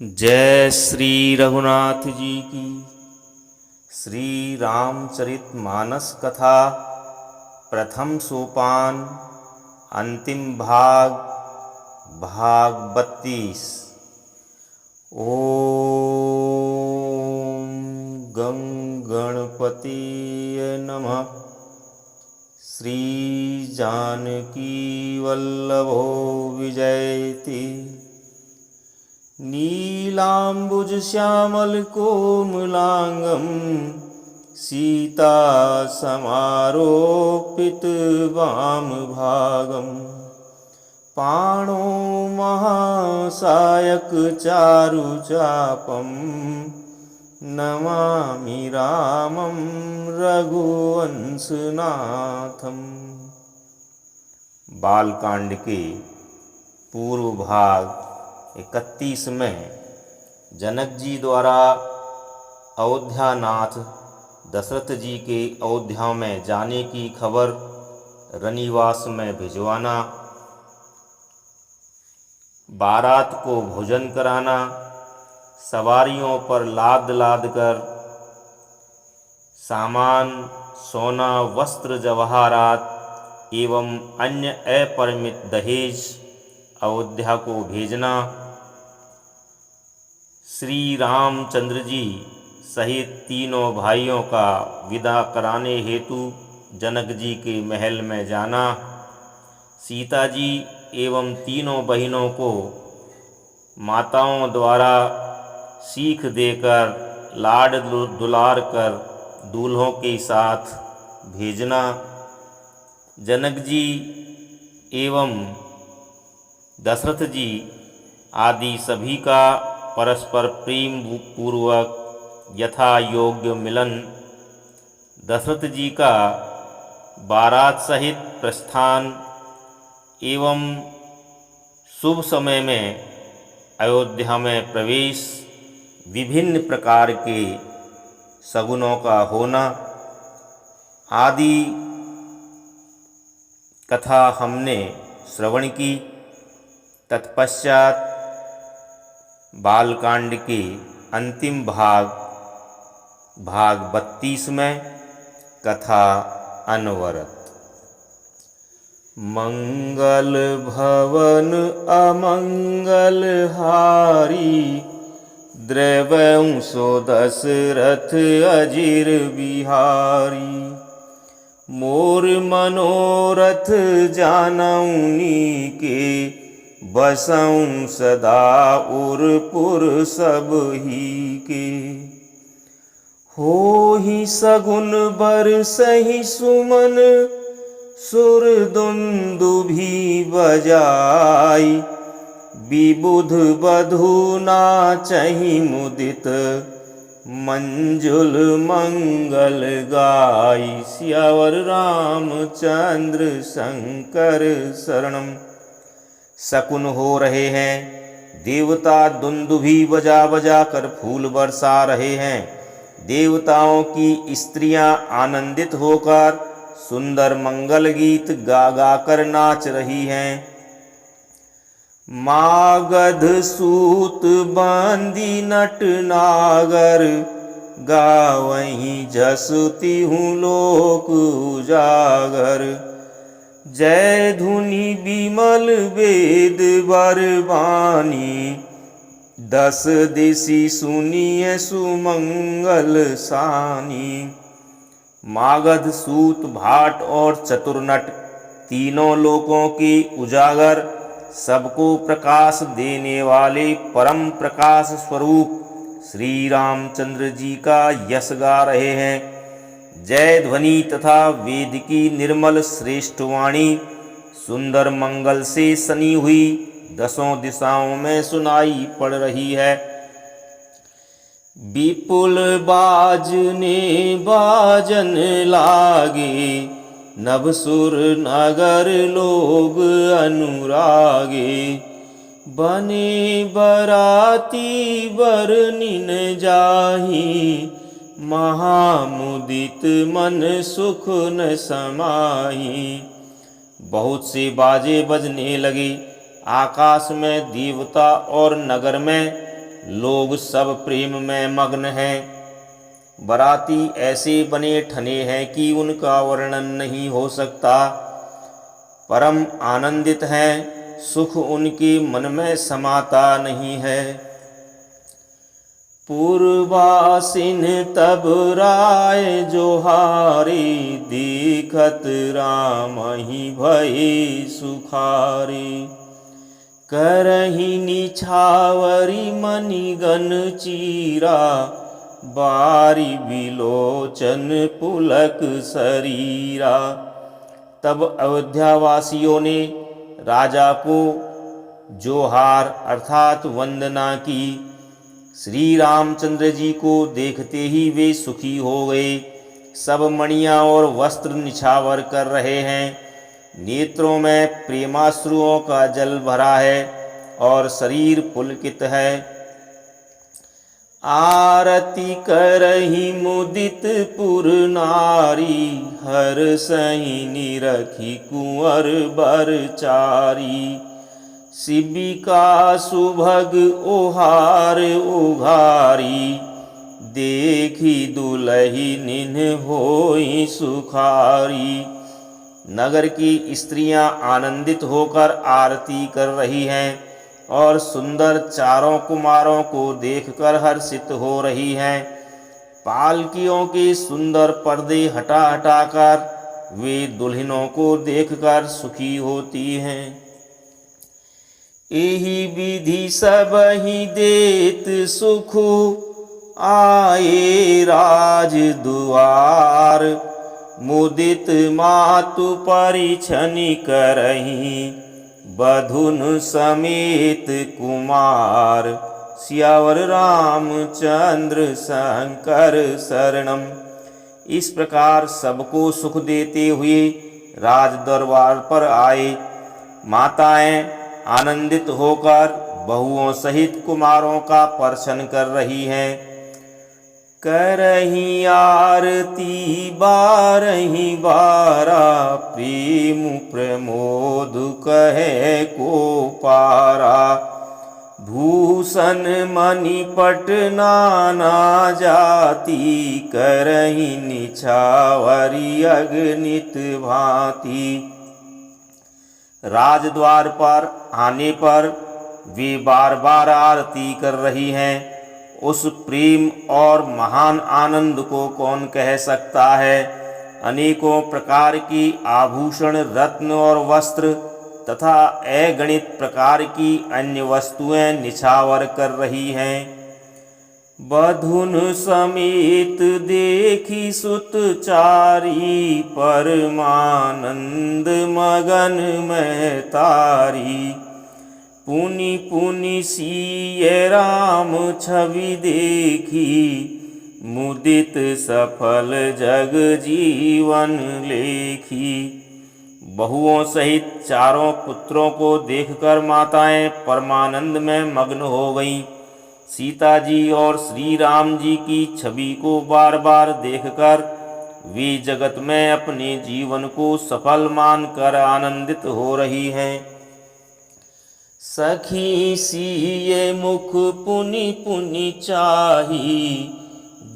जय श्री रघुनाथ जी की। श्री रामचरितमानस कथा प्रथम सोपान अंतिम भाग भाग 32। ओम गं गणपतिये नमः। श्री जानकी वल्लभो विजयति। नीलाम्बुज श्यामल कोमलांगं सीता समारोपित वाम भागं पाणो महासायक चारु चापं नमामि रामं रघुवंशनाथम। बालकांड के पूर्व भाग 31 में जनक जी द्वारा अयोध्यानाथ दशरथ जी के अयोध्या में जाने की खबर रनिवास में भिजवाना, बारात को भोजन कराना, सवारियों पर लाद लाद कर सामान, सोना, वस्त्र, जवाहरात एवं अन्य अपरिमित दहेज अयोध्या को भेजना, श्री रामचंद्र जी सहित तीनों भाइयों का विदा कराने हेतु जनक जी के महल में जाना, सीता जी एवं तीनों बहनों को माताओं द्वारा सीख देकर लाड दुलार कर दूल्हों के साथ भेजना, जनक जी एवं दशरथ जी आदि सभी का परस्पर प्रेम पूर्वक यथा योग्य मिलन, दशरथ जी का बारात सहित प्रस्थान एवं शुभ समय में अयोध्या में प्रवेश, विभिन्न प्रकार के शगुनों का होना आदि कथा हमने श्रवण की। तत्पश्चात बालकांड के अंतिम भाग 32 में कथा अनवरत। मंगल भवन अमंगल हारी, द्रवंसो दशरथ अजिर बिहारी। मोर मनोरथ जानौनी के, बसऊं सदा उरपुर सब ही के। हो ही सगुन बरसहि सुमन, सुर दुंदुभि बजाई। विबुध बधू नाचहि मुदित, मंजुल मंगल गाई। सियावर रामचंद्र शंकर शरणम। शकुन हो रहे हैं, देवता दुंदुभि बजा बजा कर फूल बरसा रहे हैं। देवताओं की स्त्रियां आनंदित होकर सुंदर मंगल गीत गा गा कर नाच रही हैं। मागध सूत बांदी नट नागर, गावहीं जसुती हूँ लोक उजागर। जय धुनि विमल वेद बरबानी, दस दिशि सुनिए सुमंगल सानी। मागध, सूत, भाट और चतुर्नट तीनों लोकों के उजागर, सबको प्रकाश देने वाले परम प्रकाश स्वरूप श्री रामचंद्र जी का यश गा रहे हैं। जय ध्वनि तथा वेद की निर्मल श्रेष्ठ वाणी सुंदर मंगल से सनी हुई दसों दिशाओं में सुनाई पड़ रही है। विपुल बाजने बाजन लागे, नभसुर नगर लोग अनुरागे। बने बराती बरनिन जाही, महामुदित मन सुख न समाही। बहुत से बाजे बजने लगे। आकाश में देवता और नगर में लोग सब प्रेम में मग्न हैं। बराती ऐसे बने ठने हैं कि उनका वर्णन नहीं हो सकता। परम आनंदित हैं, सुख उनके मन में समाता नहीं है। पूर्वासिन तब राय जोहारे, देखत राम ही भये सुखारे। करही निछावरी मणिगन चीरा, बारी बिलोचन पुलक शरीरा। तब अयोध्यावासियों ने राजा को जोहार अर्थात वंदना की। श्री रामचंद्र जी को देखते ही वे सुखी हो गए। सब मणियां और वस्त्र निछावर कर रहे हैं। नेत्रों में प्रेमाश्रुओं का जल भरा है और शरीर पुलकित है। आरती करही मुदित पुर नारी, हर सही निरखी कुंवर बर चारी। शिबिका सुभग ओहार उघारी, देखी दुलही निन्ह होई सुखारी। नगर की स्त्रियां आनंदित होकर आरती कर रही हैं और सुंदर चारों कुमारों को देखकर हर्षित हो रही हैं। पालकियों के सुंदर पर्दे हटा हटाकर वे दुल्हनों को देखकर सुखी होती हैं। एही विधि सब ही देत सुख, आए राज दुआर। मुदित मातु परिछनि करही, बधुन समेत कुमार। सियावर रामचंद्र शंकर शरणम। इस प्रकार सबको सुख देते हुए राज दरबार पर आए। माताएं आनंदित होकर बहुओं सहित कुमारों का पर्शन कर रही हैं। करही आरती बारही बारा, प्रेम प्रमोद कहे को पारा। भूषण मणिपट नाना जाति, करही निछावरी अगणित भांति। राजद्वार पर आने पर वे बार बार आरती कर रही हैं। उस प्रेम और महान आनंद को कौन कह सकता है। अनेकों प्रकार की आभूषण, रत्न और वस्त्र तथा अगणित प्रकार की अन्य वस्तुएं निछावर कर रही हैं। बधुन समेत देखी सुत चारी, परमानंद मगन में तारी। पुनि पुनि सिय राम छवि देखी, मुदित सफल जग जीवन लेखी। बहुओं सहित चारों पुत्रों को देखकर माताएं परमानंद में मग्न हो गईं। सीता जी और श्री राम जी की छवि को बार बार देखकर वे जगत में अपने जीवन को सफल मानकर आनंदित हो रही हैं। सखी सिए मुख पुनि पुनि चाही,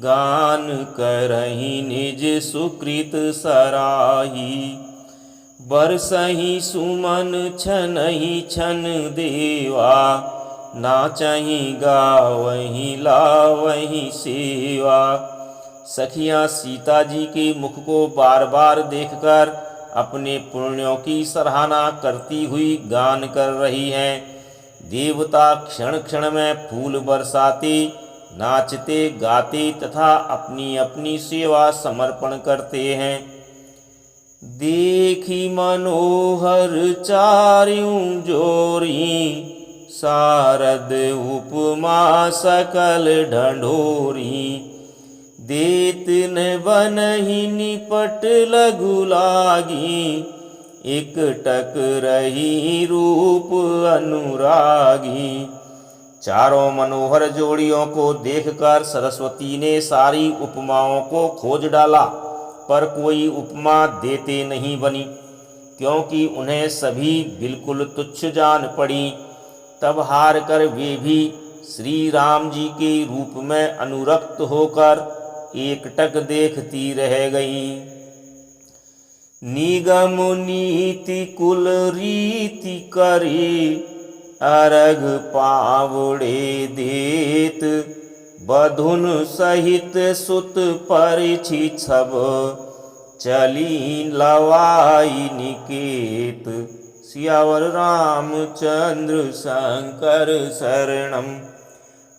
गान करही निज सुकृत सराही। बरसही सुमन छनहि छन देवा, नाचहि गावहि लावहि सेवा। सखियाँ सीता जी के मुख को बार बार देखकर अपने पुण्यों की सराहना करती हुई गान कर रही हैं। देवता क्षण क्षण में फूल बरसाते, नाचते गाते तथा अपनी अपनी सेवा समर्पण करते हैं। देखी मनोहर चार्यों जोरी, सारद उपमा सकल ढंढोरी। देत न बनहि निपट लघु लागी, एक टक रही रूप अनुरागी। चारों मनोहर जोड़ियों को देखकर सरस्वती ने सारी उपमाओं को खोज डाला, पर कोई उपमा देते नहीं बनी, क्योंकि उन्हें सभी बिल्कुल तुच्छ जान पड़ी। तब हार कर वे भी श्री राम जी के रूप में अनुरक्त होकर एकटक देखती रह गई। निगम नीति कुल रीति करी अरघ पावड़े देत, बधुन सहित सुत परिछि छब चली लवाई निकेत। सियावर रामचंद्र शंकर शरणम।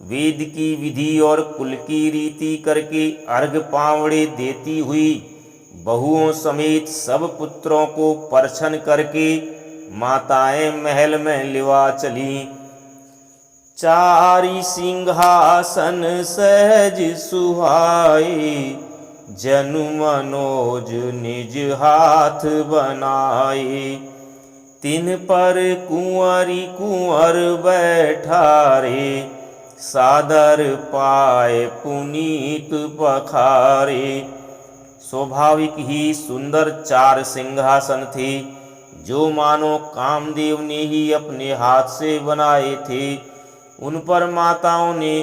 वेद की विधि और कुल की रीति करके अर्घ पावड़े देती हुई बहुओं समेत सब पुत्रों को परछन करके माताएं महल में लिवा चली। चारि सिंहासन सहज सुहाए, जनु मनोज निज हाथ बनाए। तिन पर कुंवरी कुंवर बैठारे, सादर पाए पुनीत पखारे। स्वाभाविक ही सुंदर 4 सिंहासन थे, जो मानो कामदेव ने ही अपने हाथ से बनाए थे। उन पर माताओं ने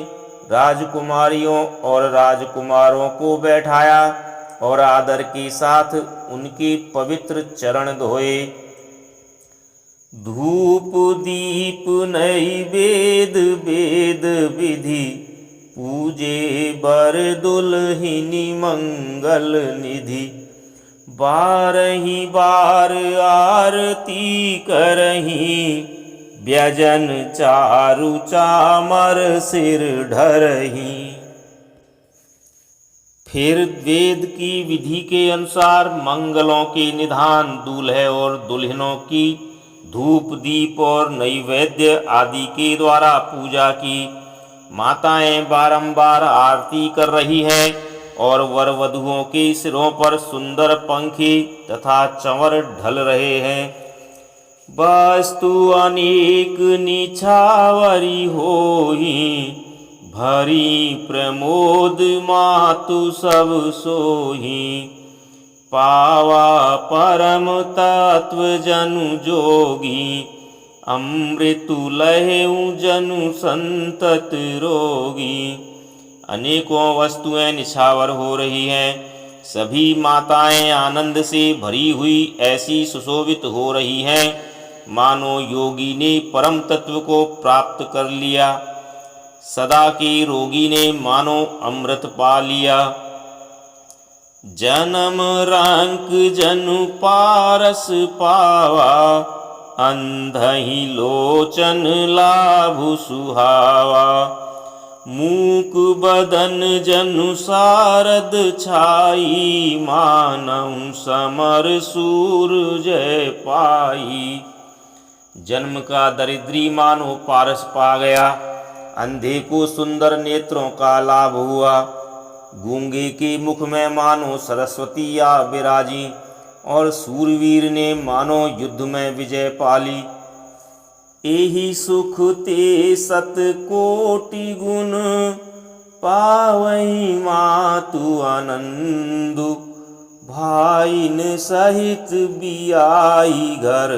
राजकुमारियों और राजकुमारों को बैठाया और आदर के साथ उनके पवित्र चरण धोए। धूप दीप नैवेद वेद विधि, पूजे बर दुल्हिनी मंगल निधि। 12 बार आरती करही, व्यजन चारु चामर सिर ढरही। फिर वेद की विधि के अनुसार मंगलों के निधान दूल्हे और दुल्हनों की धूप दीप और नैवेद्य आदि के द्वारा पूजा की। माताएं बारंबार आरती कर रही हैं और वर वधुओं के सिरों पर सुंदर पंखी तथा चंवर ढल रहे हैं। वस्तु अनेक निछावरी होई, भरी प्रमोद मातु सब सोही। पावा परम तत्व जनु जोगी, अमृतु लहेउ जनु संतत रोगी। अनेकों वस्तुएं निछावर हो रही हैं। सभी माताएं आनंद से भरी हुई ऐसी सुशोभित हो रही हैं, मानो योगी ने परम तत्व को प्राप्त कर लिया। सदा के रोगी ने मानो अमृत पा लिया। जन्म रंक जनु पारस पावा, अंधहि लोचन लाभु सुहावा। मूक बदन जनु सारद छाई, मानव समर सूर जय पाई। जन्म का दरिद्री मानो पारस पा गया, अंधे को सुंदर नेत्रों का लाभ हुआ। गूंगे के मुख में मानो सरस्वती आ विराजी और सूरवीर ने मानो युद्ध में विजय पाली। एहि सुख ते सत कोटि गुण, पावई मातु आनंदु। भाईन सहित बियाई घर,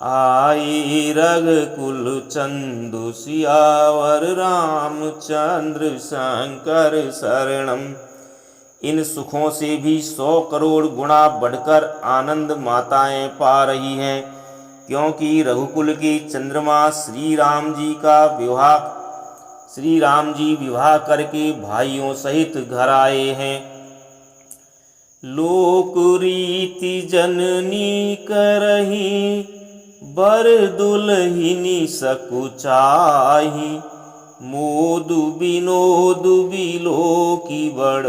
आए रघुकुल चंदु। सियावर रामचंद्र शंकर शरणम। इन सुखों से भी 100 करोड़ गुणा बढ़कर आनंद माताएं पा रही हैं, क्योंकि रघुकुल के चंद्रमा श्री राम जी विवाह करके भाइयों सहित घर आए हैं। लोक रीति जननी करही, बर दुल्हिनी सकुचाही। मोदु विनोदु बिलो की बड़,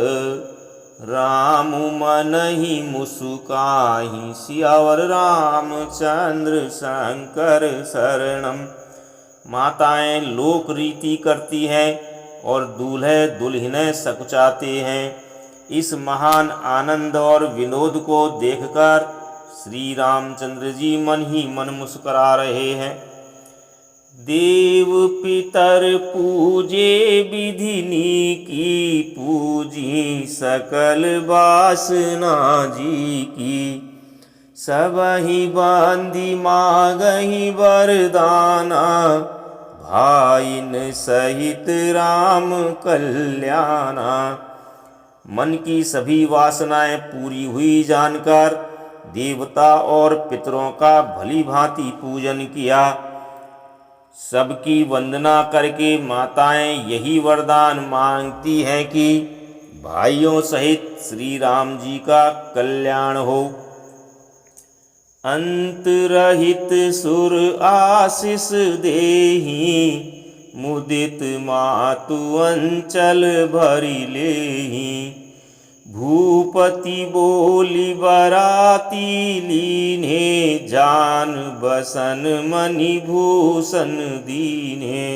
राम मनहि मुसुकाहि। सियावर रामचंद्र शंकर शरणम। माताएं लोक रीति करती हैं और दूल्हे दुल्हनें सकुचाते हैं। इस महान आनंद और विनोद को देखकर श्री रामचंद्र जी मन ही मन मुस्कुरा रहे हैं। देव पितर पूजे विधिनी की, पूजी सकल वासना जी की। सबहि बांधी मांगहि वरदाना, भाइन सहित राम कल्याणा। मन की सभी वासनाएं पूरी हुई जानकर देवता और पितरों का भली भांति पूजन किया। सबकी वंदना करके माताएं यही वरदान मांगती हैं कि भाइयों सहित श्री राम जी का कल्याण हो। अंत रहित सुर आशीष देहि, मुदित मातु अंचल भरि लेहि। भूपति बोली बराती लीन्हे, जान बसन मणि भूषण दीन्हे।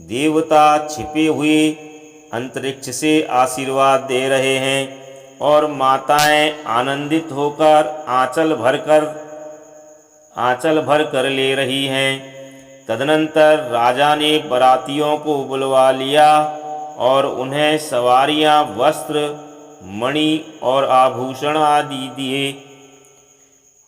देवता छिपे हुए अंतरिक्ष से आशीर्वाद दे रहे हैं और माताएं आनंदित होकर आंचल भर कर ले रही हैं। तदनंतर राजा ने बरातियों को बुलवा लिया और उन्हें सवारियां, वस्त्र, मणि और आभूषण आदि दिए।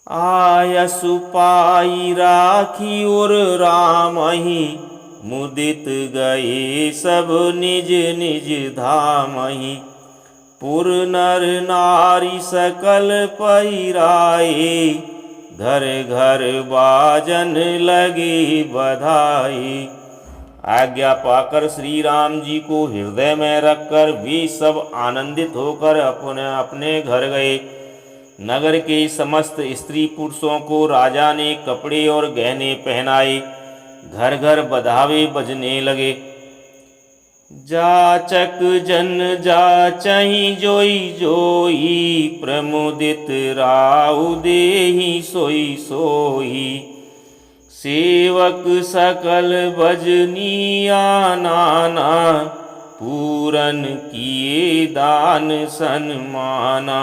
आयसु पाई राखी और रामहि, मुदित गए सब निज निज धामहि। पुर नर नारी सकल पहिराए, घर घर बाजन लगे बधाई। आज्ञा पाकर श्री राम जी को हृदय में रखकर वे सब आनंदित होकर अपने अपने घर गए। नगर के समस्त स्त्री पुरुषों को राजा ने कपड़े और गहने पहनाए। घर घर बधावे बजने लगे। जाचक जन जाचहि जोई जोई, प्रमुदित राउ देहि सोई सोई। सेवक सकल भजनिया नाना, पूरन किए दान सन्माना।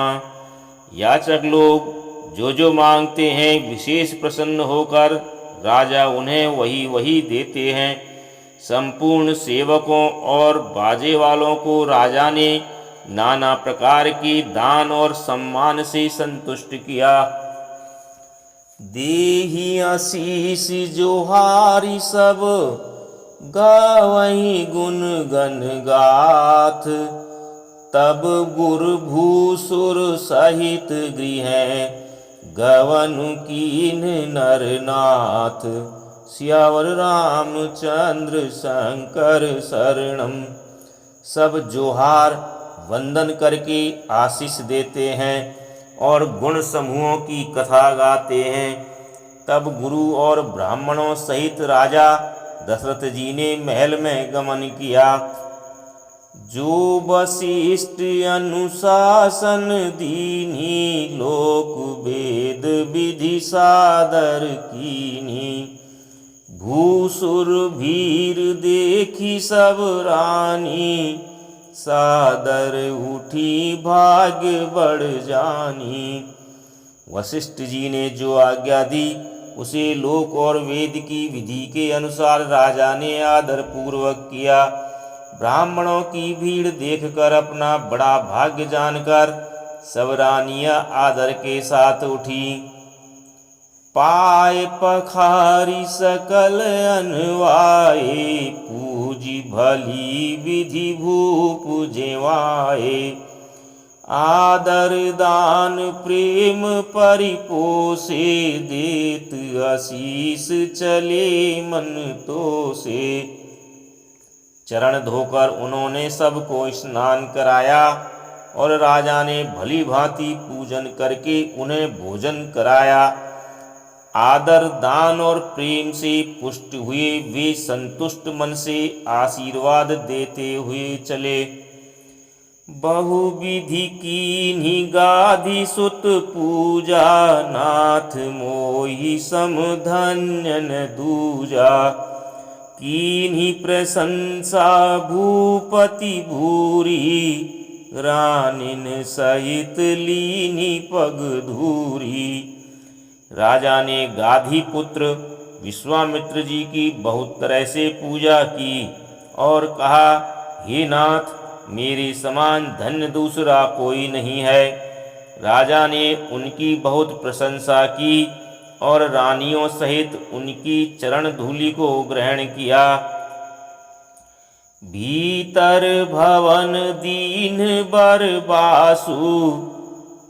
याचक लोग जो जो मांगते हैं विशेष प्रसन्न होकर राजा उन्हें वही वही देते हैं। संपूर्ण सेवकों और बाजे वालों को राजा ने नाना प्रकार के दान और सम्मान से संतुष्ट किया। देहि आशीष जोहारी सब, गावहीं गुण गण गाथ। तब गुर भूसुर सहित गृह, गवनु कीन नरनाथ। सियावर रामचंद्र शंकर शरणम। सब जोहार वंदन करके आशीष देते हैं और गुण समूहों की कथा गाते हैं। तब गुरु और ब्राह्मणों सहित राजा दशरथ जी ने महल में गमन किया। जो वशिष्ठ अनुशासन दीन्ही, लोक वेद विधि सादर कीन्ही। भूसुर भीर देखी सब रानी, सादर उठी भाग्य बढ़ जानी। वशिष्ठ जी ने जो आज्ञा दी उसे लोक और वेद की विधि के अनुसार राजा ने आदर पूर्वक किया। ब्राह्मणों की भीड़ देखकर अपना बड़ा भाग्य जानकर सब रानियां आदर के साथ उठी। पाए पखारी सकल अनवाए, पूजी भली विधि भूप जेवाए। आदर दान प्रेम परिपोषे, देत आशीष चले मन तो से। चरण धोकर उन्होंने सबको स्नान कराया और राजा ने भली भांति पूजन करके उन्हें भोजन कराया। आदर दान और प्रेम से पुष्ट हुए वे संतुष्ट मन से आशीर्वाद देते हुए चले। बहुविधि कीन्ही गाधि सुत पूजा, नाथ मोहि सम धन्य न दूजा। कीन्ही प्रशंसा भूपति भूरी, रानिन सहित लीन्ही पग धूरी। राजा ने गाधी पुत्र विश्वामित्र जी की बहुत तरह से पूजा की और कहा, हे नाथ, मेरे समान धन्य दूसरा कोई नहीं है। राजा ने उनकी बहुत प्रशंसा की और रानियों सहित उनकी चरण धूलि को ग्रहण किया। भीतर भवन दीन बर बासु,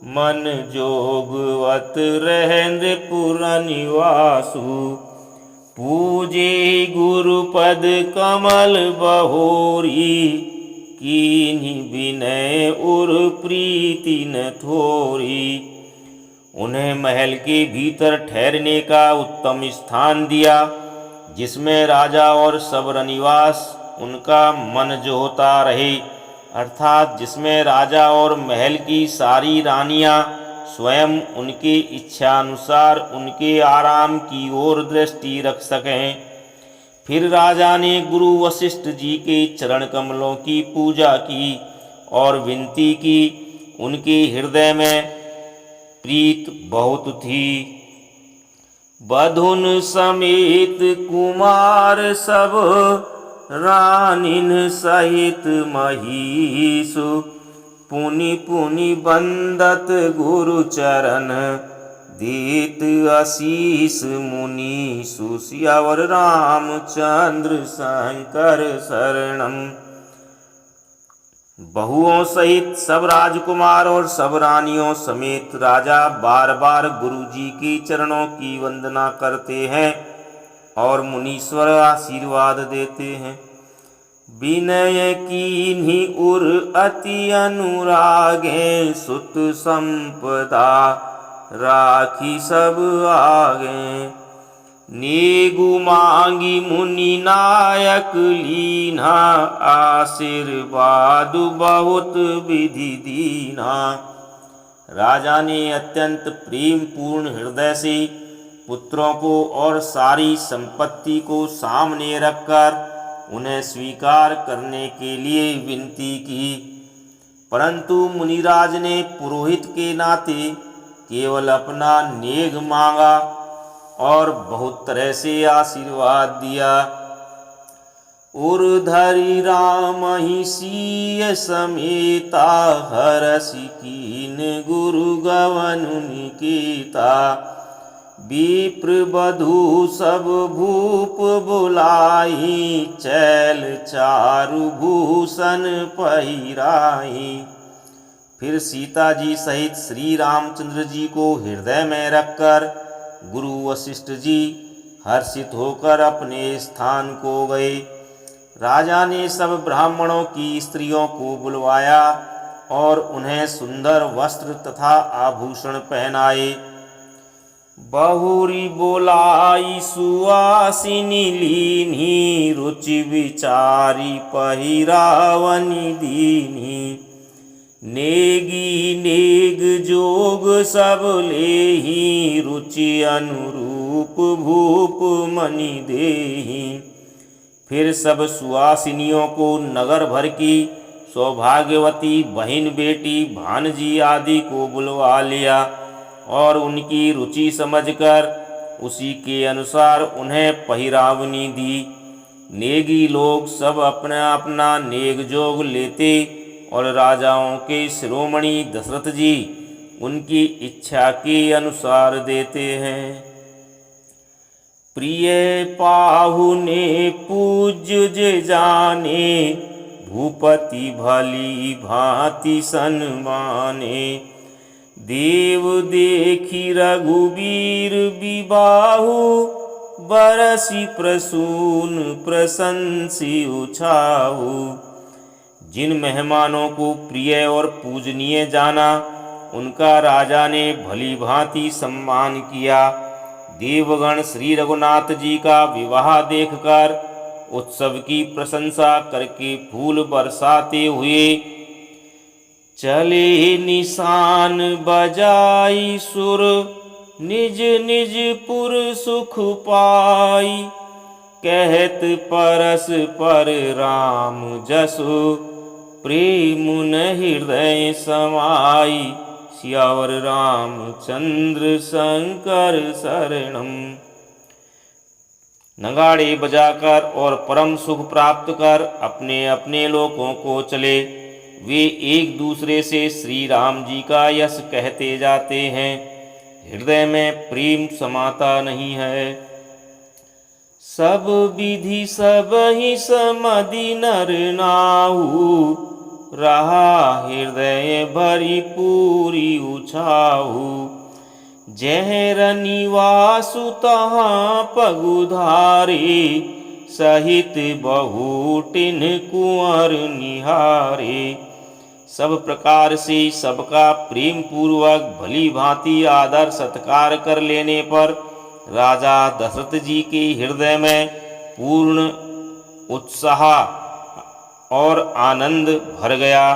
मन जोगवत रहेंद्र पुर निवासु। पूजे गुरुपद कमल बहोरी, कीन्ही विनय उर प्रीति न थोरी। उन्हें महल के भीतर ठहरने का उत्तम स्थान दिया, जिसमें राजा और सब रनिवास उनका मन जोहता रहे, अर्थात जिसमें राजा और महल की सारी रानियां स्वयं उनकी इच्छानुसार उनके आराम की ओर दृष्टि रख सकें। फिर राजा ने गुरु वशिष्ठ जी के चरण कमलों की पूजा की और विनती की। उनके हृदय में प्रीत बहुत थी। बधुन समेत कुमार सब, रानिन सहित महिषु। पुनि पुनि बंदत गुरु चरण, दीत आशीष मुनीषु। सियावर रामचंद्र शंकर शरणम। बहुओं सहित सब राजकुमार और सब रानियों समेत राजा बार बार गुरु जी के चरणों की वंदना करते हैं और मुनीश्वर आशीर्वाद देते हैं। विनय कीन्ही उर अति अनुरागे, सुत संपदा राखी सब आगे। नेगु मांगी मुनि नायक लीना, आशीर्वाद बहुत विधि दीना। राजा ने अत्यंत प्रेम पूर्ण हृदय से पुत्रों को और सारी संपत्ति को सामने रखकर उन्हें स्वीकार करने के लिए विनती की, परंतु मुनिराज ने पुरोहित के नाते केवल अपना नेग मांगा और बहुत तरह से आशीर्वाद दिया। उर्धरि राम ही सीय समेता, हरसि कीन गुरु गवन निकेता। विप्र बधू सब भूप बुलाई, चैल चारु भूषण पहिराई। फिर सीता जी सहित श्री रामचंद्र जी को हृदय में रखकर गुरु वशिष्ठ जी हर्षित होकर अपने स्थान को गए। राजा ने सब ब्राह्मणों की स्त्रियों को बुलवाया और उन्हें सुंदर वस्त्र तथा आभूषण पहनाए। बहुरी बोलाई सुवासिनी लीनी, रुचि विचारी पहिरावनी दीनी। नेगी नेग जोग सब लेही, रुचि अनुरूप भूप मणि देही। फिर सब सुवासिनियों को नगर भर की सौभाग्यवती बहन बेटी भानजी आदि को बुलवा लिया और उनकी रुचि समझकर उसी के अनुसार उन्हें पहिरावनी दी। नेगी लोग सब अपना अपना नेग जोग लेते और राजाओं के शिरोमणि दशरथ जी उनकी इच्छा के अनुसार देते हैं। प्रिय पाहुने पूज्य जे जाने, भूपति भली भांति सन्माने। देव देखी रघुबीर विबाहु, बरसी प्रसून प्रशंसी उछाहु। जिन मेहमानों को प्रिय और पूजनीय जाना, उनका राजा ने भली भांति सम्मान किया। देवगण श्री रघुनाथ जी का विवाह देखकर उत्सव की प्रशंसा करके फूल बरसाते हुए चले निशान बजाई सुर, निज निज पुर सुख पाई। कहत परस पर राम जसु, प्रेम न हृदय समाई। सियावर रामचंद्र शंकर शरणम। नगाड़े बजाकर और परम सुख प्राप्त कर अपने अपने लोकों को चले। वे एक दूसरे से श्री राम जी का यश कहते जाते हैं। हृदय में प्रेम समाता नहीं है। सब विधि सब ही समधि नर नाहु, रहा हृदय भरी पूरी उछाहु। जहर निवासु तहाँ पगुधारे, सहित बहुटिन कुंवर निहारे। सब प्रकार से सबका प्रेम पूर्वक भली भांति आदर सत्कार कर लेने पर राजा दशरथ जी के हृदय में पूर्ण उत्साह और आनंद भर गया।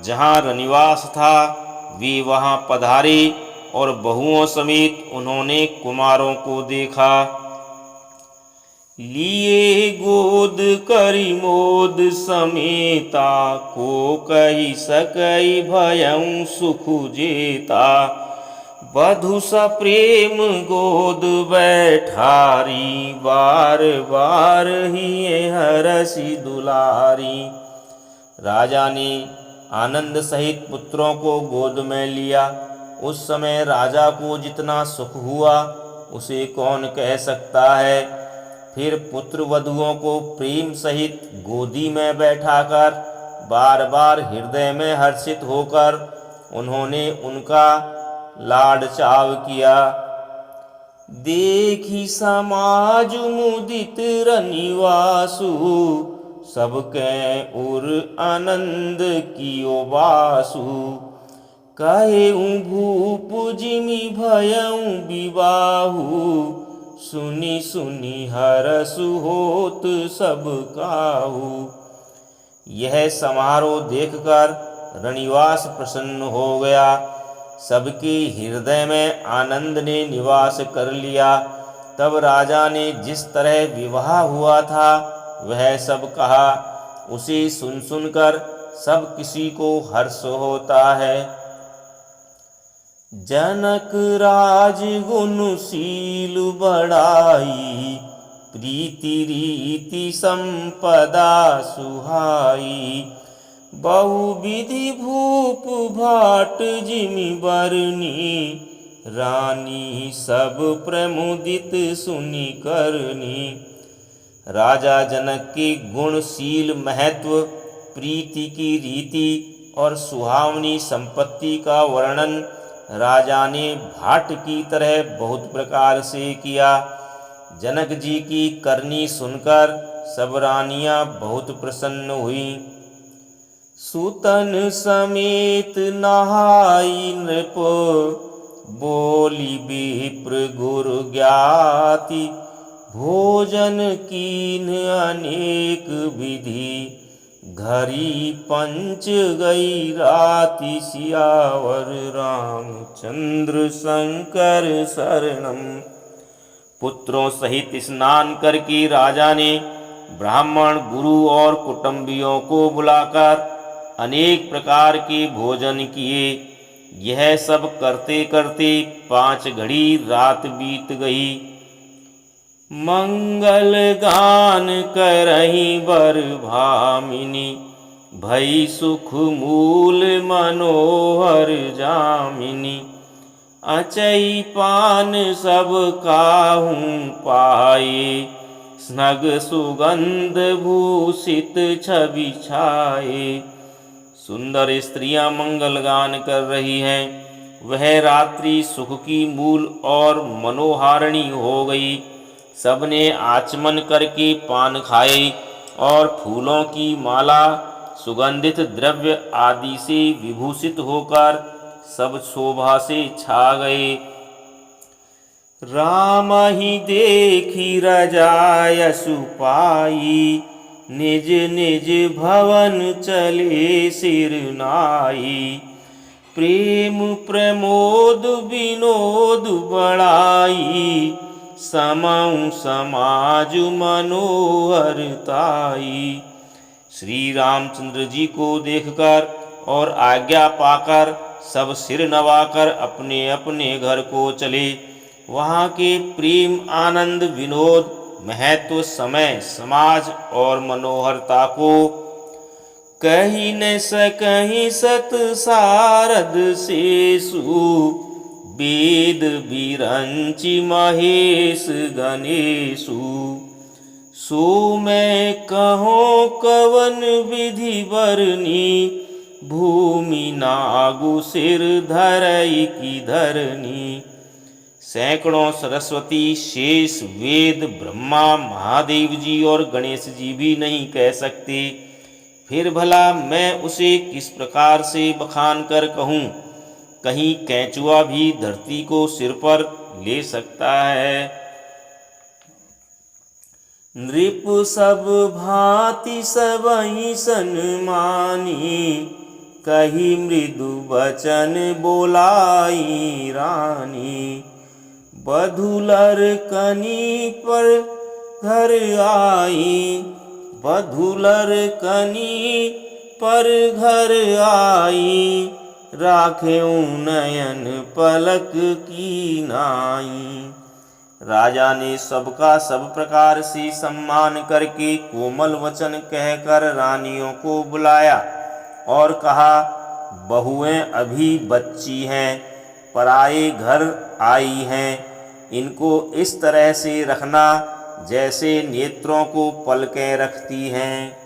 जहाँ रनिवास था वे वहाँ पधारे और बहुओं समेत उन्होंने कुमारों को देखा। लिए गोद करी मोद समेता, को कही सकई भयं सुख जेता। बधु सप्रेम गोद बैठारी, बार बार ही हरसी दुलारी। राजा ने आनंद सहित पुत्रों को गोद में लिया। उस समय राजा को जितना सुख हुआ उसे कौन कह सकता है। फिर पुत्र वधुओं को प्रेम सहित गोदी में बैठाकर बार बार हृदय में हर्षित होकर उन्होंने उनका लाड चाव किया। देखी समाज मुदित रनिवासु, सबके उर आनंद कियो बासु। कहे भूप जिमि भयं विवाहु, सुनी सुनी हरसु होत सब काहू। यह समारोह देखकर रनिवास प्रसन्न हो गया। सबके हृदय में आनंद ने निवास कर लिया। तब राजा ने जिस तरह विवाह हुआ था वह सब कहा। उसे सुन सुनकर सब किसी को हर्ष होता है। जनक राज गुणशील बढ़ाई, प्रीति रीति संपदा सुहाई। बहुविधि भूप भाट जिमि बरनी, रानी सब प्रमुदित सुनि करनी। राजा जनक के गुणशील महत्व, प्रीति की रीति और सुहावनी संपत्ति का वर्णन राजा ने भाट की तरह बहुत प्रकार से किया। जनक जी की करनी सुनकर सब रानियां बहुत प्रसन्न हुई। सुतन समेत नहाई नृप, बोली विप्र गुरु ज्ञाति। भोजन कीन अनेक विधि, घरी पंच गई राति। सियावर रामचंद्र शंकर शरणम। पुत्रों सहित स्नान करके राजा ने ब्राह्मण गुरु और कुटुंबियों को बुलाकर अनेक प्रकार के भोजन किए। यह सब करते करते 5 घड़ी रात बीत गई। मंगल गान करही बर भामिनी, भई सुख मूल मनोहर जामिनी। अचई पान सब काहूँ पाए, स्नग सुगंध भूषित छवि छाए। सुंदर स्त्रियां मंगल गान कर रही हैं। वह रात्रि सुख की मूल और मनोहारिणी हो गई। सबने आचमन करके पान खाए और फूलों की माला, सुगंधित द्रव्य आदि से विभूषित होकर सब शोभा से छा गए। राम ही देखी रजायसु पाई, निज निज भवन चले सिर नाई। प्रेम प्रमोद विनोद बढ़ाई, समऊ समाज मनोहरताई। श्री रामचंद्र जी को देखकर और आज्ञा पाकर सब सिर नवाकर अपने अपने घर को चले। वहाँ के प्रेम आनंद विनोद महत्व समय समाज और मनोहरता को कही न सकहीं सत सारद शेषु। वेद विरंचि महेश गणेशु। सो मैं कहो कवन विधि बरनी, भूमि नागु सिर धरई की धरनी। सैकड़ों सरस्वती, शेष, वेद, ब्रह्मा, महादेव जी और गणेश जी भी नहीं कह सकते, फिर भला मैं उसे किस प्रकार से बखान कर कहूँ। कहीं कैंचुआ भी धरती को सिर पर ले सकता है। नृप सब भांति सबहि सन्मानी, कही मृदु बचन बोलाई रानी। बधुलर कनी पर घर आई, बधुलर कनी पर घर आई। राखेऊ नयन पलक की नाई। राजा ने सबका सब प्रकार से सम्मान करके कोमल वचन कहकर रानियों को बुलाया और कहा, बहुएं अभी बच्ची हैं, पराए घर आई हैं, इनको इस तरह से रखना जैसे नेत्रों को पलकें रखती हैं।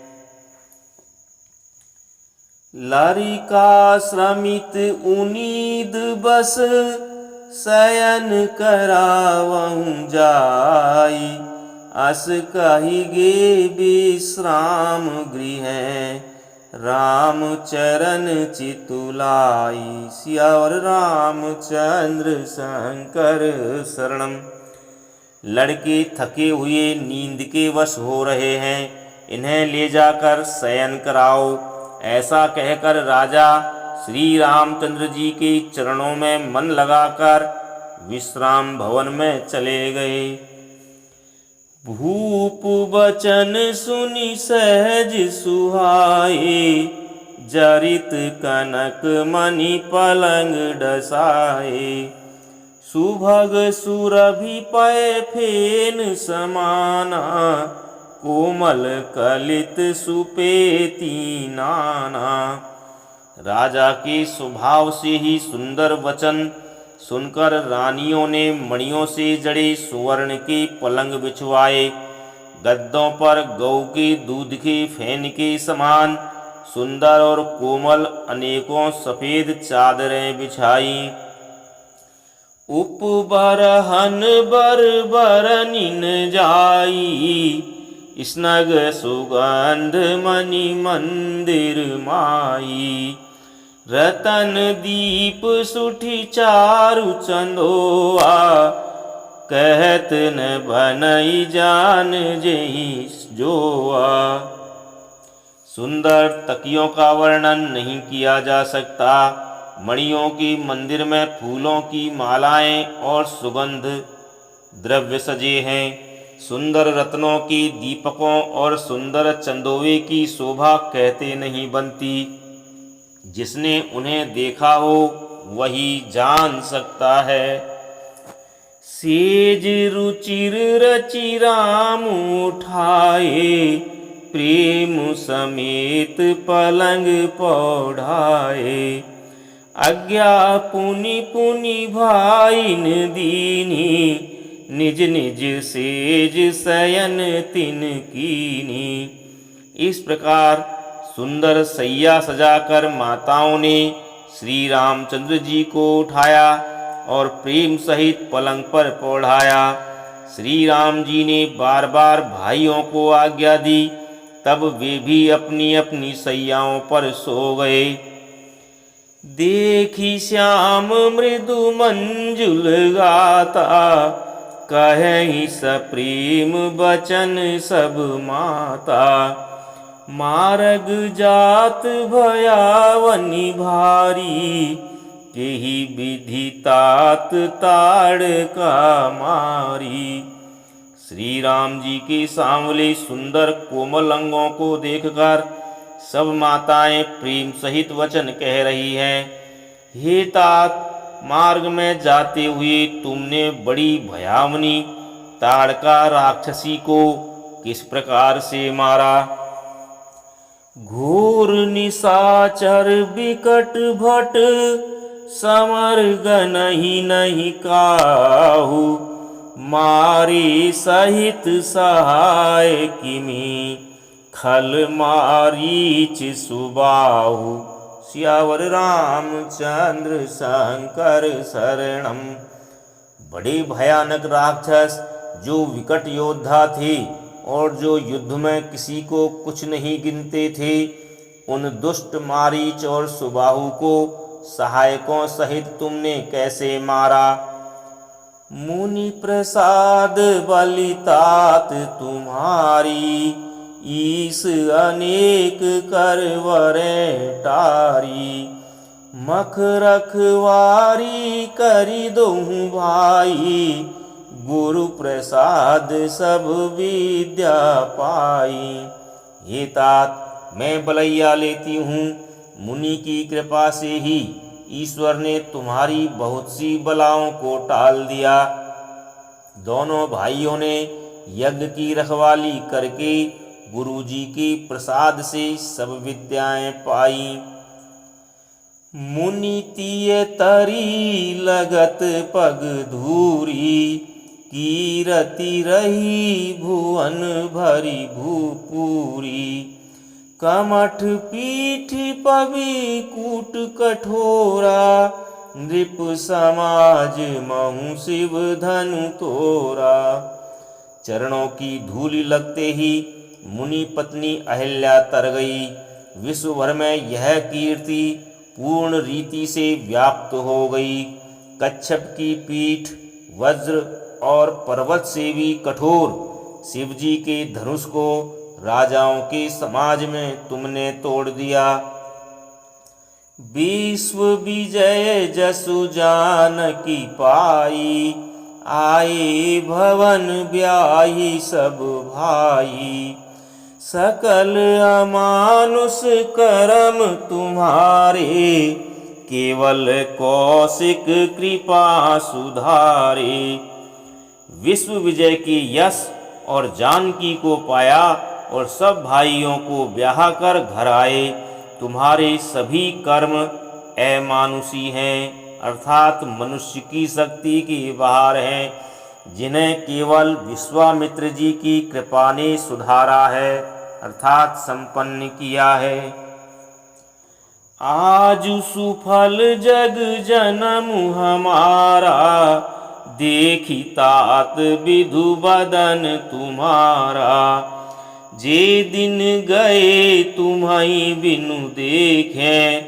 लारिका श्रमित उनीद बस, शयन करावऊं जाई। अस कहिगे विश्राम गृह, राम चरण चितुलाई। सियावर रामचंद्र शंकर शरणम। लड़के थके हुए नींद के वश हो रहे हैं, इन्हें ले जाकर शयन कराओ। ऐसा कहकर राजा श्री रामचंद्र जी के चरणों में मन लगाकर विश्राम भवन में चले गए। भूप बचन सुनि सहज सुहाए, जरित कनक मणि पलंग डसाए। सुभग सुरभि पय फेन समाना, कोमल कलित सुपेती नाना। राजा के स्वभाव से ही सुंदर वचन सुनकर रानियों ने मणियों से जड़े सुवर्ण के पलंग बिछवाए। गद्दों पर गौ के दूध के फैन के समान सुंदर और कोमल अनेकों सफेद चादरें बिछाई। उपबरहन बर बरनिन जाई, स्नग सुगंध मणि मंदिर माई। रतन दीप सुठी चारु चंदोआ, कहत न बनई जान जेहि जोआ। सुंदर तकियों का वर्णन नहीं किया जा सकता। मणियों के मंदिर में फूलों की मालाएं और सुगंध द्रव्य सजे हैं। सुंदर रत्नों की दीपकों और सुंदर चंदोवे की शोभा कहते नहीं बनती। जिसने उन्हें देखा हो वही जान सकता है। सेज रुचिर रचि राम उठाए, प्रेम समेत पलंग पौढ़ाए। आज्ञा पुनि पुनि भाइन दीनी, निज निज सेज शयन तिन कीनी। इस प्रकार सुंदर सैया सजाकर माताओं ने श्री रामचंद्र जी को उठाया और प्रेम सहित पलंग पर पौढ़ाया। श्री राम जी ने बार बार भाइयों को आज्ञा दी, तब वे भी अपनी अपनी सैयाओं पर सो गए। देखी श्याम मृदु मंजुल गाता, कहीं सप्रेम बचन सब माता। मार्ग जात भयावनि भारी, केहि विधि तात ताड़ का मारी। श्री राम जी के सांवले सुंदर कोमल अंगों को देखकर सब माताएं प्रेम सहित वचन कह रही हैं। हे तात, मार्ग में जाते हुए तुमने बड़ी भयावनी ताड़का राक्षसी को किस प्रकार से मारा। घोर निशाचर विकट भट, समर गनहि नहीं काहू, मारी सहित सहाय किमी, खल मारीच सुबाहु। सियावर रामचंद्र शंकर शरणम। बड़े भयानक राक्षस जो विकट योद्धा थे और जो युद्ध में किसी को कुछ नहीं गिनते थे, उन दुष्ट मारीच और सुबाहु को सहायकों सहित तुमने कैसे मारा? मुनि प्रसाद बलितात तुम्हारी, ईस अनेक करवरें टारी। मख रखवारी करी दोहूँ भाई, गुरु प्रसाद सब विद्या पाई। हे तात, मैं बलैया लेती हूँ, मुनि की कृपा से ही ईश्वर ने तुम्हारी बहुत सी बलाओं को टाल दिया। दोनों भाइयों ने यज्ञ की रखवाली करके गुरुजी के प्रसाद से सब विद्याएं पाई। मुनि तिय तरी लगत पग धूरी, कीरति रही भुवन भरी भूपूरी। कमठ पीठ पवि कूट कठोरा, नृप समाज महु शिव धनु तोरा। चरणों की धूलि लगते ही मुनि पत्नी अहिल्या तर गई। विश्व भर में यह कीर्ति पूर्ण रीति से व्याप्त हो गई। कच्छप की पीठ वज्र और पर्वत से भी कठोर शिवजी के धनुष को राजाओं के समाज में तुमने तोड़ दिया। विश्व विजय जसु जानकी पाई, आए भवन ब्याही सब भाई। सकल अमानुष करम तुम्हारे, केवल कौशिक कृपा सुधारे। विश्व विजय की यश और जानकी को पाया और सब भाइयों को ब्याह कर घर आए। तुम्हारे सभी कर्म अमानुषी हैं, अर्थात मनुष्य की शक्ति के बाहर हैं, जिन्हें केवल विश्वामित्र जी की कृपा ने सुधारा है, अर्थात संपन्न किया है। आज सुफल जग जन्म हमारा, देखी तात विधु बदन तुम्हारा। जे दिन गए तुम्हारी बिनु देखें,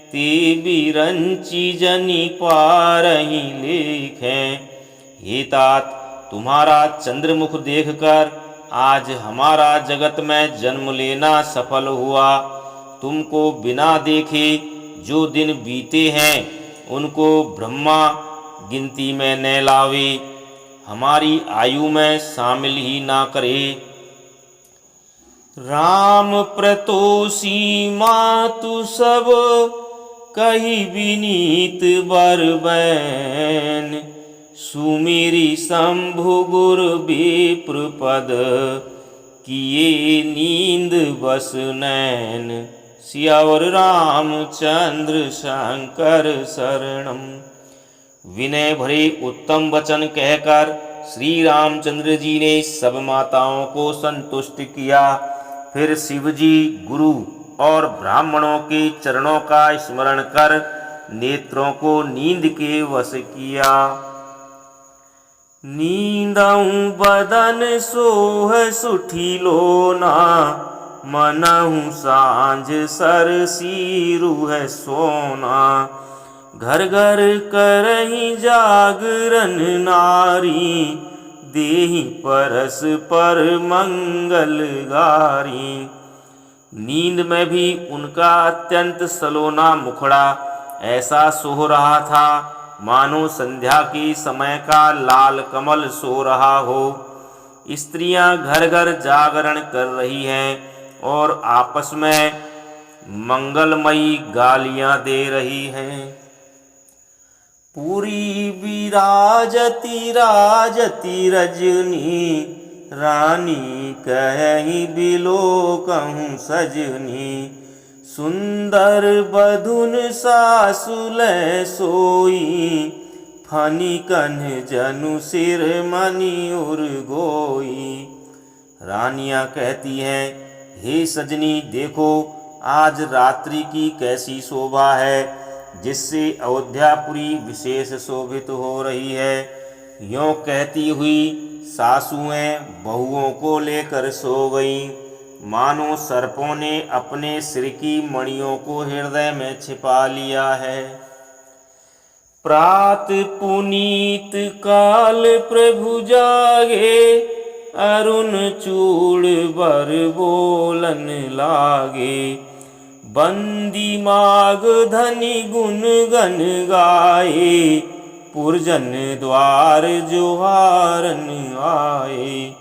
ते बिरंची जनी पारही लेखें। हे तात, तुम्हारा चंद्रमुख देखकर आज हमारा जगत में जन्म लेना सफल हुआ। तुमको बिना देखे जो दिन बीते हैं, उनको ब्रह्मा गिनती में न लावे, हमारी आयु में शामिल ही ना करे। राम प्रतोषी मातु सब, कही विनीत बर बैन। सुमिरी शंभु गुर विप्र पद, किए नींद बस नैन। सियावर रामचंद्र शंकर शरणम। विनय भरे उत्तम वचन कहकर श्री रामचंद्र जी ने सब माताओं को संतुष्ट किया। फिर शिवजी गुरु और ब्राह्मणों के चरणों का स्मरण कर नेत्रों को नींद के वश किया। नींदऊ बदन सोह सुठी लोना, मनहु सांझ सरसी रूह सोना। घर घर करही जागरण नारी, देहि परस पर मंगल गारी। नींद में भी उनका अत्यंत सलोना मुखड़ा ऐसा सो रहा था मानो संध्या के समय का लाल कमल सो रहा हो। स्त्रियां घर घर जागरण कर रही हैं और आपस में मंगलमयी गालियां दे रही हैं। पूरी विराजती राजती रजनी, रानी कहि बिलो कहूँ सजनी। सुंदर बधुन सासुल सोई, फनी कन्ह जनु सिर मणि उर गोई। रानियां कहती हैं, हे सजनी देखो आज रात्रि की कैसी शोभा है, जिससे अयोध्यापुरी विशेष शोभित हो रही है। यों कहती हुई सासुएं बहुओं को लेकर सो गईं, मानो सर्पों ने अपने सिर की मणियों को हृदय में छिपा लिया है। प्रात पुनीत काल प्रभु जागे, अरुण चूड़ बर बोलन लागे। बंदी माग धनी गुण गन गाए, पुरजन द्वार जोहारन आए।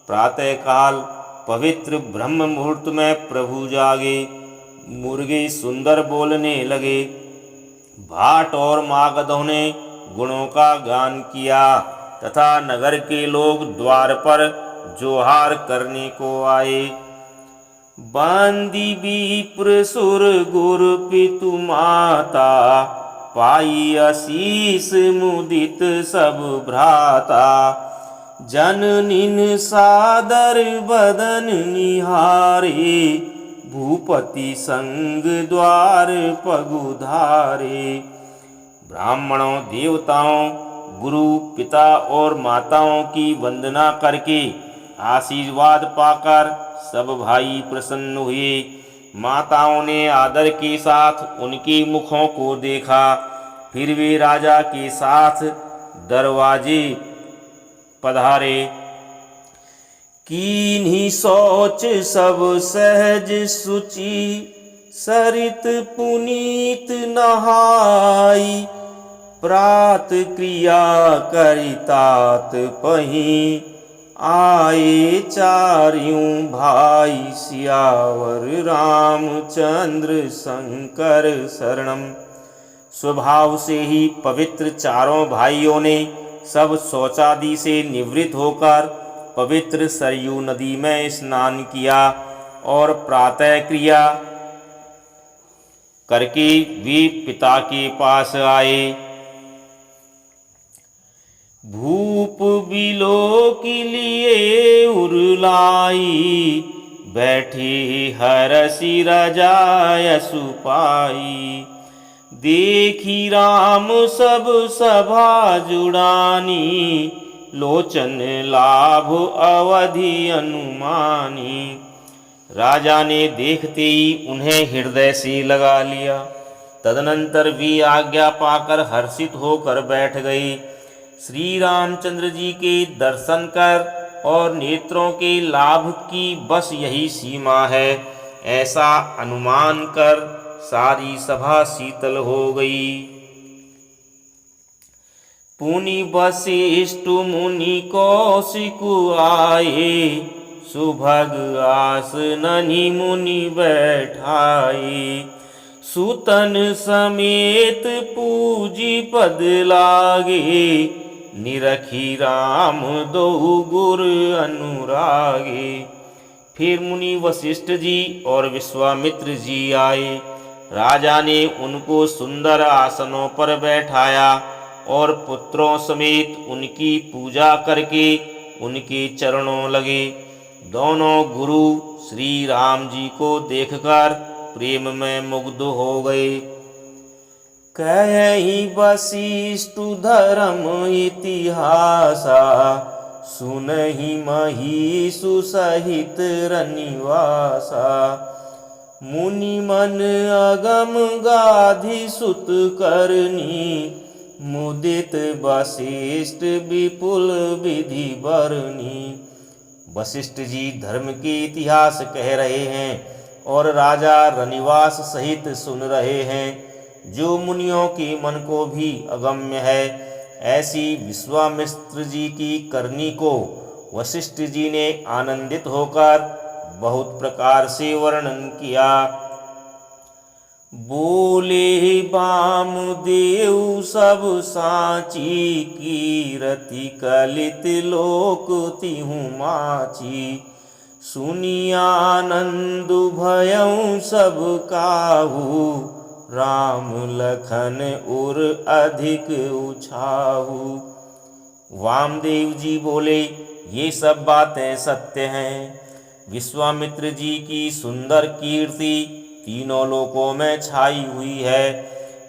प्रातः काल पवित्र ब्रह्म मुहूर्त में प्रभु जागे, मुर्गे सुंदर बोलने लगे। भाट और मागधों ने गुणों का गान किया तथा नगर के लोग द्वार पर जोहार करने को आए। बांदी विप्र सुर गुर पितु माता, पाई आशीष मुदित सब भ्राता। जननीन सादर बदन निहारे, भूपति संग द्वार पगुधारे। ब्राह्मणों देवताओं गुरु पिता और माताओं की वंदना करके आशीर्वाद पाकर सब भाई प्रसन्न हुए। माताओं ने आदर के साथ उनके मुखों को देखा, फिर वे राजा के साथ दरवाजे पधारे। कीन्ही शौच सब सहज सुचि, सरित पुनीत नहाई। प्रात क्रिया करितात पहीं, आए चारियों भाई सियावर रामचंद्र शंकर शरणम। स्वभाव से ही पवित्र चारों भाइयों ने सब शौचादि से निवृत्त होकर पवित्र सरयू नदी में स्नान किया और प्रातः क्रिया करके वे पिता के पास आए। भूप बिलो के लिए उरलाई, बैठे हरसि रजाय सुपाई। देखी राम सब सभा जुड़ानी, लोचन लाभ अवधि अनुमानी। राजा ने देखते ही उन्हें हृदय से लगा लिया। तदनंतर भी आज्ञा पाकर हर्षित होकर बैठ गए। श्री रामचंद्र जी के दर्शन कर और नेत्रों के लाभ की बस यही सीमा है, ऐसा अनुमान कर सारी सभा शीतल हो गई। पुनि वशिष्ठ मुनि कौशिक आए, सुभग आसननि मुनि बैठाए। सुतन समेत पूजी पद लागे, निरखी राम दो गुर अनुरागे। फिर मुनि वशिष्ठ जी और विश्वामित्र जी आए। राजा ने उनको सुंदर आसनों पर बैठाया और पुत्रों समेत उनकी पूजा करके उनके चरणों लगे। दोनों गुरु श्री राम जी को देखकर प्रेम में मुग्ध हो गए। कहि वशिष्ठ धर्म इतिहासा, सुनहि महिषु सहित रनिवासा। मुनि मन अगम गाधि सुत करनी, मुदित वशिष्ठ विपुल विधि बरनी। वशिष्ठ जी धर्म के इतिहास कह रहे हैं और राजा रनिवास सहित सुन रहे हैं, जो मुनियों के मन को भी अगम्य है। ऐसी विश्वामित्र जी की करनी को वशिष्ठ जी ने आनंदित होकर बहुत प्रकार से वर्णन किया। बोले वामदेव सब साची, कीरति कलित लोक तिहु माची। सुनी आनंद भयउ सब काहू, राम लखन उर अधिक उछाहू। वामदेव जी बोले, ये सब बातें सत्य हैं। विश्वामित्र जी की सुंदर कीर्ति तीनों लोकों में छाई हुई है।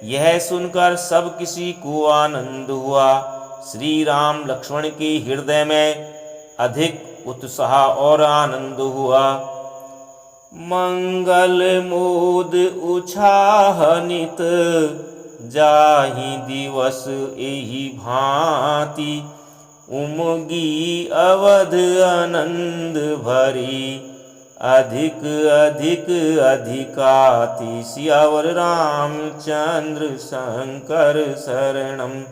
यह सुनकर सब किसी को आनंद हुआ। श्री राम लक्ष्मण के हृदय में अधिक उत्साह और आनंद हुआ। मंगल मोद उछाह नित, जाहि दिवस एहि भांति, उमगी अवध आनंद भरी, अधिक अधिक अधिकाति। सियावर रामचंद्र शंकर शरणम।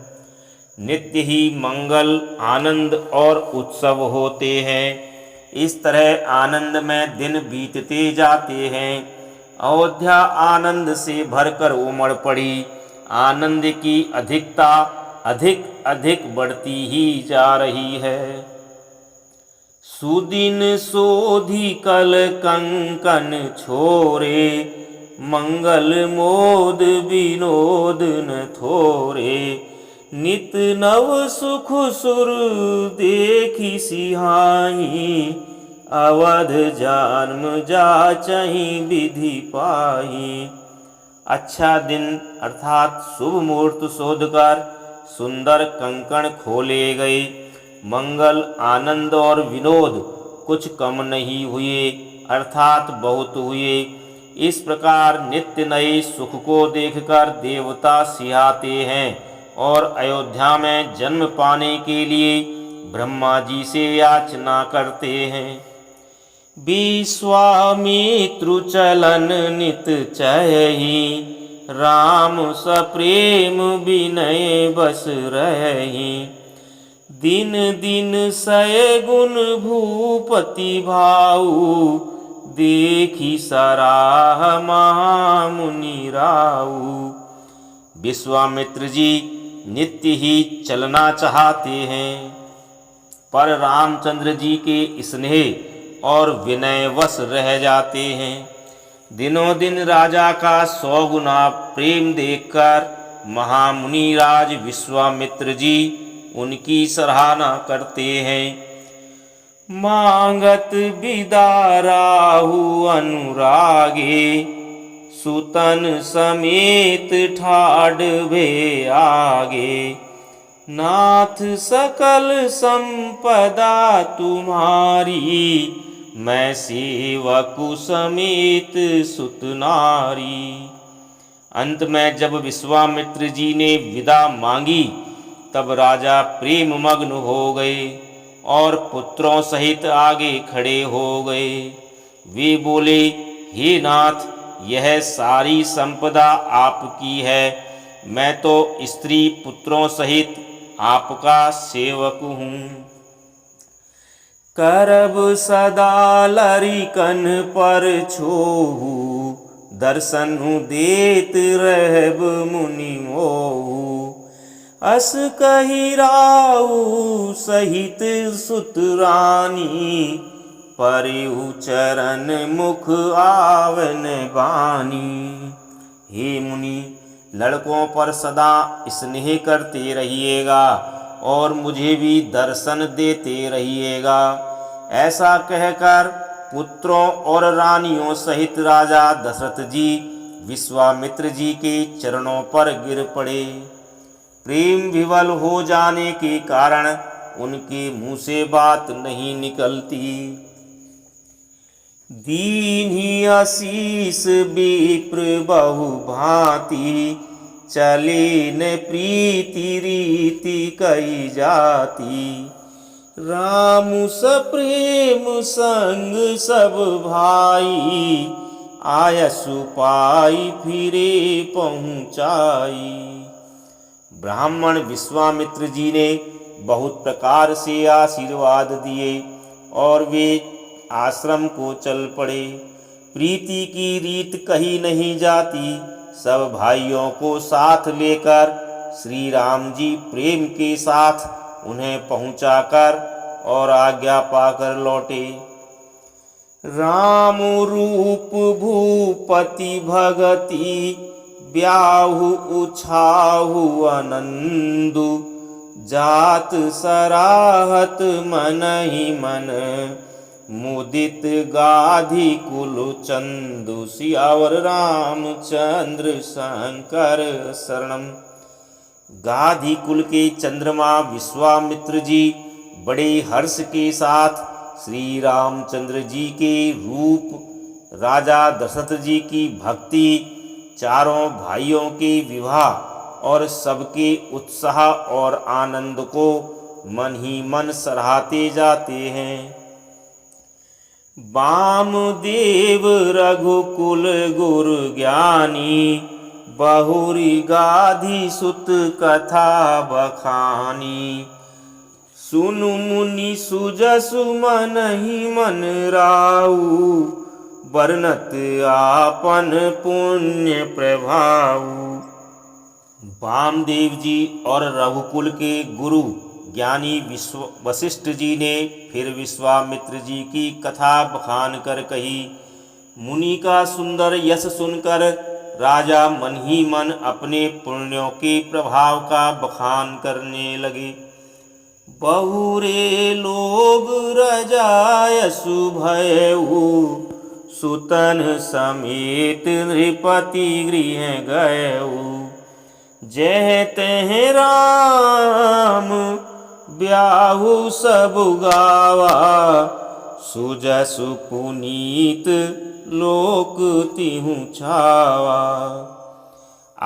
नित्य ही मंगल, आनंद और उत्सव होते हैं। इस तरह आनंद में दिन बीतते जाते हैं। अयोध्या आनंद से भरकर उमड़ पड़ी। आनंद की अधिकता अधिक अधिक बढ़ती ही जा रही है। सुदिन सोधी कल कंकन छोरे, मंगल मोद विनोद न थोरे। नित नव सुख सुर देखी सिहाई, अवध जन्म जाचहि विधि पाही। अच्छा दिन अर्थात शुभ मुहूर्त शोधकर सुंदर कंकण खोले गए। मंगल, आनंद और विनोद कुछ कम नहीं हुए, अर्थात बहुत हुए। इस प्रकार नित्य नए सुख को देखकर देवता सिहाते हैं और अयोध्या में जन्म पाने के लिए ब्रह्मा जी से याचना करते हैं। विश्वामित्रु चलन नित चही, राम सप्रेम विनय बस रही। दिन दिन सय गुण भूपति भाऊ, देखी सराह महामुनि राऊ। विश्वामित्र जी नित्य ही चलना चाहते हैं, पर रामचंद्र जी के स्नेह और विनयवश रह जाते हैं। दिनों दिन राजा का 100 गुना प्रेम देखकर महामुनि राज विश्वामित्र जी उनकी सराहना करते हैं। मांगत विदा राहु अनुरागे, सुतन समेत ठाड़ भे आगे। नाथ सकल संपदा तुम्हारी, मैं सेवकु समेत सुत नारी। अंत में जब विश्वामित्र जी ने विदा मांगी, तब राजा प्रेम मग्न हो गए और पुत्रों सहित आगे खड़े हो गए। वे बोले, हे नाथ, यह सारी संपदा आपकी है। मैं तो स्त्री पुत्रों सहित आपका सेवक हूँ। करब सदा लरिकन पर छोहू, दर्शनु देत रहब मुनि मोहू। अस कही राऊ सहित सुत रानी, परिउ चरण मुख आवन बानी। हे मुनि, लड़कों पर सदा स्नेह करते रहिएगा और मुझे भी दर्शन देते रहिएगा। ऐसा कहकर पुत्रों और रानियों सहित राजा दशरथ जी विश्वामित्र जी के चरणों पर गिर पड़े। प्रेम विवल हो जाने के कारण उनके मुंह से बात नहीं निकलती। दीन्ही आशीष विप्र बहु भांति, चले न प्रीति रीति कई जाति। राम सप्रेम संग सब भाई, आयसु पाई फिरे पहुँचाई। ब्राह्मण विश्वामित्र जी ने बहुत प्रकार से आशीर्वाद दिए और वे आश्रम को चल पड़े। प्रीति की रीत कही नहीं जाती। सब भाइयों को साथ लेकर श्री राम जी प्रेम के साथ उन्हें पहुंचाकर और आज्ञा पाकर लौटे। राम रूप भूपति भगति ब्याहु उछाहु आनंदु जात सराहत मन ही मन मुदित गाधी कुल चंदु। सियावर रामचंद्र शंकर शरणम। गाधी कुल के चंद्रमा विश्वामित्र जी बड़े हर्ष के साथ श्री रामचंद्र जी के रूप, राजा दशरथ जी की भक्ति, चारों भाइयों के विवाह और सबके उत्साह और आनंद को मन ही मन सराहते जाते हैं। वामदेव रघुकुल गुरु ज्ञानी बहुरी गाधी सुत कथा बखानी। सुनु मुनि सुजसु मन ही मन राऊ वर्णत आपन पुण्य प्रभाऊ। वामदेव जी और रघुकुल के गुरु ज्ञानी वशिष्ठ जी ने फिर विश्वामित्र जी की कथा बखान कर कही। मुनि का सुंदर यश सुनकर राजा मन ही मन अपने पुण्यों के प्रभाव का बखान करने लगे। बहुरे लोग रजायसु भयऊ सुतन समेत नृपति गृह गयऊ। जय तह राम ब्याहु सब गावा सुजसु पुनीत लोक तिहु छावा।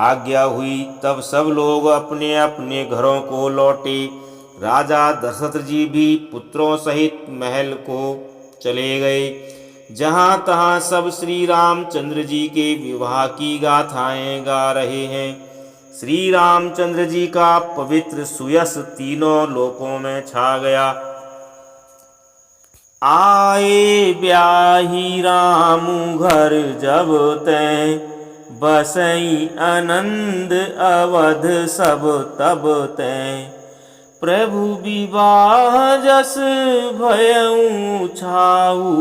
आज्ञा हुई तब सब लोग अपने अपने घरों को लौटे। राजा दशरथ जी भी पुत्रों सहित महल को चले गए। जहाँ तहाँ सब श्री रामचंद्र जी के विवाह की गाथाएं गा रहे हैं। श्री रामचंद्र जी का पवित्र सुयश तीनों लोकों में छा गया। आए ब्याही राम घर जब तै बसई आनंद अवध सब तब तै। प्रभु विवाह जस भयऊ छाऊ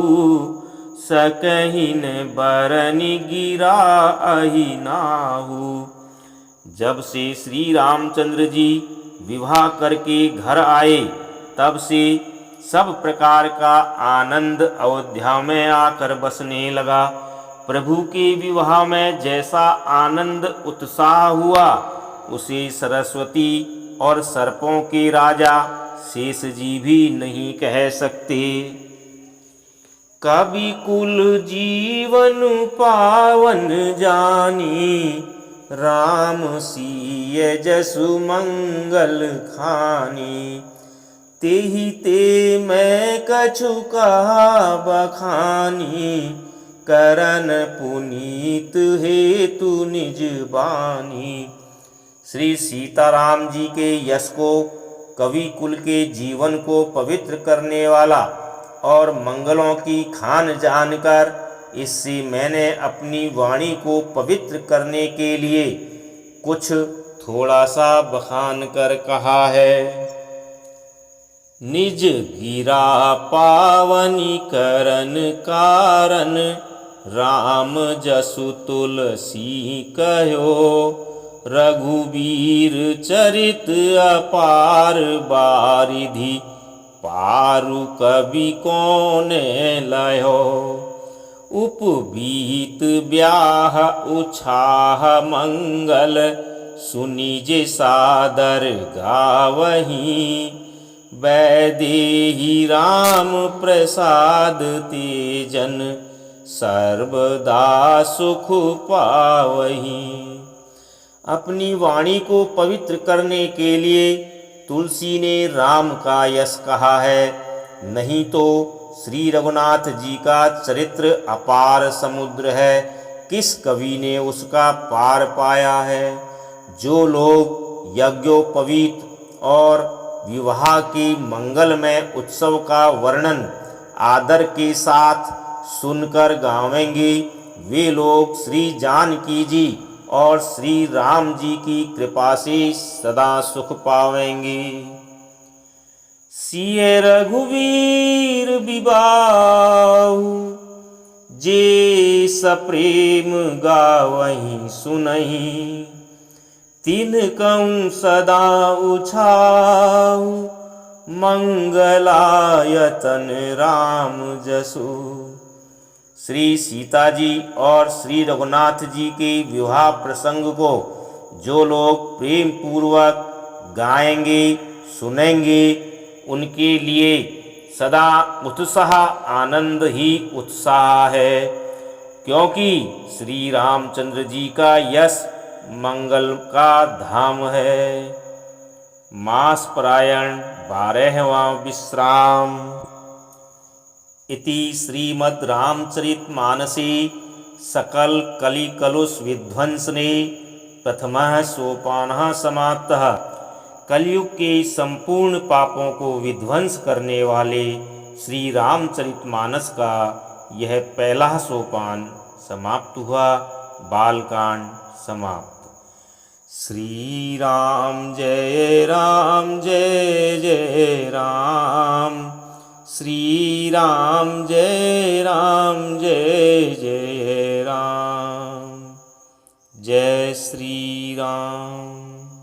सकहिन बरनि गिरा अहि नाहू। जब से श्री रामचंद्र जी विवाह करके घर आए तब से सब प्रकार का आनंद अयोध्या में आकर बसने लगा। प्रभु के विवाह में जैसा आनंद उत्साह हुआ उसे सरस्वती और सर्पों के राजा शेष जी भी नहीं कह सकते। कवि कुल जीवन पावन जानी राम सीय जसु मंगल खानी। तेहि ते मैं कछु कहा बखानी करन पुनीत हेतु निज बानी। श्री सीताराम जी के यश को, कवि कुल के जीवन को पवित्र करने वाला और मंगलों की खान जानकर इससे मैंने अपनी वाणी को पवित्र करने के लिए कुछ थोड़ा सा बखान कर कहा है। निज गिरा पावनी करन कारण राम जसु तुलसी कहो। रघुवीर चरित अपार बारिधि पारु कवि कौने लयो। उपबीत ब्याह उछाह मंगल सुनिज सादर गावही। वैदेही राम प्रसाद तेजन सर्वदा सुख पावही। अपनी वाणी को पवित्र करने के लिए तुलसी ने राम का यश कहा है, नहीं तो श्री रघुनाथ जी का चरित्र अपार समुद्र है, किस कवि ने उसका पार पाया है। जो लोग यज्ञोपवीत और विवाह की मंगलमय उत्सव का वर्णन आदर के साथ सुनकर गावेंगे, वे लोग श्री जानकी जी और श्री राम जी की कृपा से सदा सुख पावेंगे। सिय रघुवीर विबाहु जे सप्रेम गावहीं सुनहीं, तिनकं सदा उछाऊ, मंगलायतन राम जसु। श्री सीता जी और श्री रघुनाथ जी के विवाह प्रसंग को जो लोग प्रेम पूर्वक गाएंगे सुनेंगे, उनके लिए सदा उत्साह आनंद ही उत्साह है, क्योंकि श्री रामचंद्र जी का यश मंगल का धाम है। मास परायण 12वां विश्राम। इति श्रीमद् रामचरितमानसे सकल कलिकलुष विध्वंसने प्रथमः सोपानः समाप्तः। कलयुग के संपूर्ण पापों को विध्वंस करने वाले श्री रामचरितमानस का यह पहला सोपान समाप्त हुआ। बालकांड समाप्त। श्री राम जय जय राम। श्री राम जय जय राम। जय श्री राम।